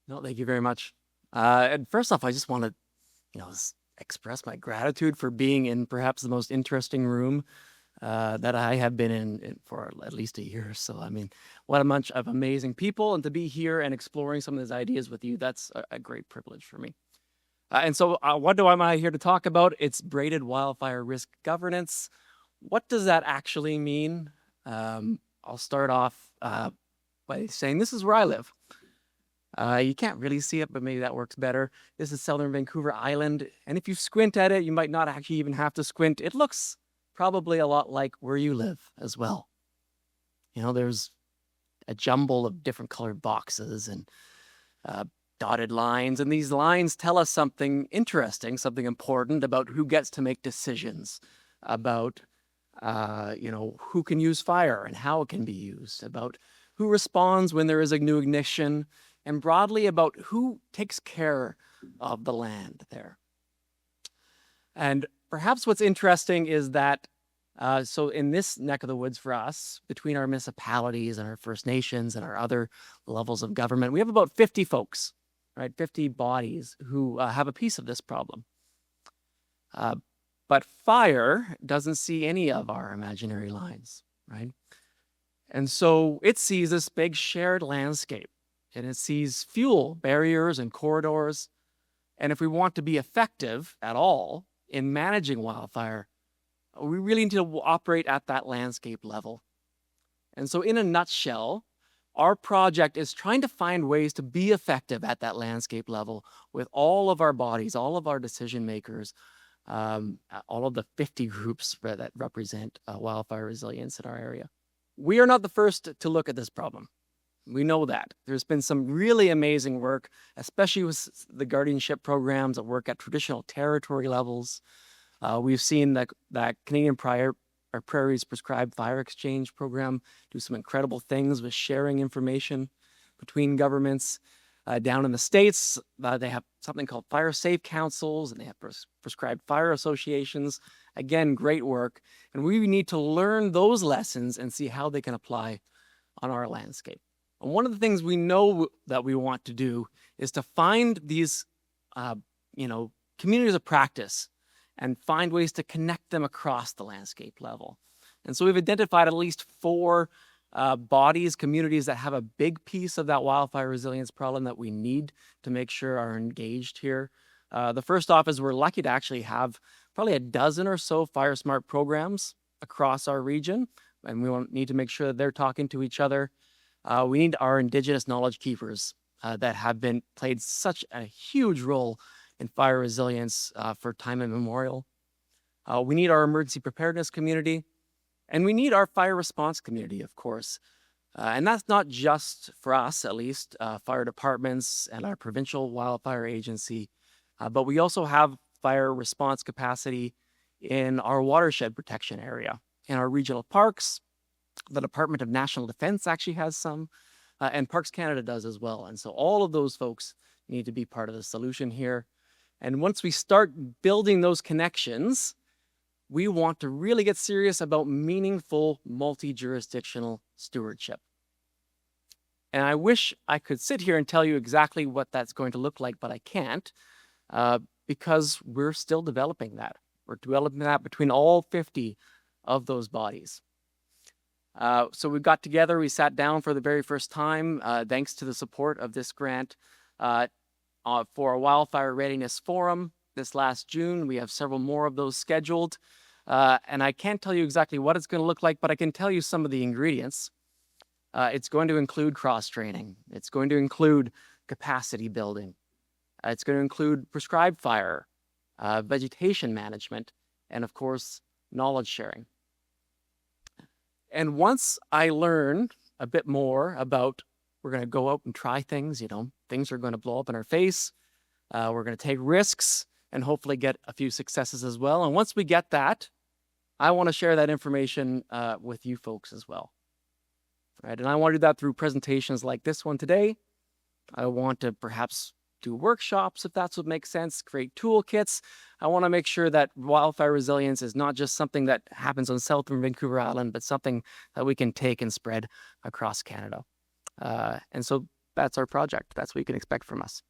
No, thank you very much. And first off, I just want to, express my gratitude for being in perhaps the most interesting room that I have been in for at least a year. So, I mean, what a bunch of amazing people, and to be here and exploring some of these ideas with you, that's a great privilege for me. What am I here to talk about? It's braided wildfire risk governance. What does that actually mean? I'll start off by saying this is where I live. You can't really see it, but maybe that works better. This is southern Vancouver Island, and if you squint at it, you might not actually even have to squint. It looks probably a lot like where you live as well. There's a jumble of different colored boxes and dotted lines, and these lines tell us something interesting, something important about who gets to make decisions, about who can use fire and how it can be used, about who responds when there is a new ignition, and broadly about who takes care of the land there. And perhaps what's interesting is that, so in this neck of the woods for us, between our municipalities and our First Nations and our other levels of government, we have about 50 folks, right? 50 bodies who have a piece of this problem. But fire doesn't see any of our imaginary lines, right? And so it sees this big shared landscape, and it sees fuel barriers and corridors. And if we want to be effective at all in managing wildfire, we really need to operate at that landscape level. And so in a nutshell, our project is trying to find ways to be effective at that landscape level with all of our bodies, all of our decision makers, all of the 50 groups that represent wildfire resilience in our area. We are not the first to look at this problem. We know that. There's been some really amazing work, especially with the guardianship programs that work at traditional territory levels. We've seen that Canadian Prairies Prescribed Fire Exchange program do some incredible things with sharing information between governments. Down in the States, they have something called fire safe councils, and they have prescribed fire associations. Again, great work. And we need to learn those lessons and see how they can apply on our landscape. And one of the things we know that we want to do is to find these, communities of practice and find ways to connect them across the landscape level. And so we've identified at least 4 bodies, communities that have a big piece of that wildfire resilience problem that we need to make sure are engaged here. The first off is we're lucky to actually have probably a dozen or so Fire Smart programs across our region, and we need to make sure that they're talking to each other. We need our Indigenous knowledge keepers that have played such a huge role in fire resilience for time immemorial. We need our emergency preparedness community, and we need our fire response community, of course. And that's not just for us, at least, fire departments and our provincial wildfire agency, but we also have fire response capacity in our watershed protection area, in our regional parks. The Department of National Defense actually has some, and Parks Canada does as well. And so all of those folks need to be part of the solution here. And once we start building those connections, we want to really get serious about meaningful multi-jurisdictional stewardship. And I wish I could sit here and tell you exactly what that's going to look like, but I can't, because we're still developing that. We're developing that between all 50 of those bodies. So we got together, we sat down for the very first time, thanks to the support of this grant, for a Wildfire Readiness Forum this last June. We have several more of those scheduled. And I can't tell you exactly what it's going to look like, but I can tell you some of the ingredients. It's going to include cross-training. It's going to include capacity building. It's going to include prescribed fire, vegetation management, and of course, knowledge sharing. And once I learn a bit more about, we're going to go out and try things, things are going to blow up in our face. We're going to take risks and hopefully get a few successes as well. And once we get that, I want to share that information with you folks as well. Right? And I want to do that through presentations like this one today. I want to perhaps do workshops, if that's what makes sense, create toolkits. I want to make sure that wildfire resilience is not just something that happens on southern Vancouver Island, but something that we can take and spread across Canada. And so that's our project. That's what you can expect from us.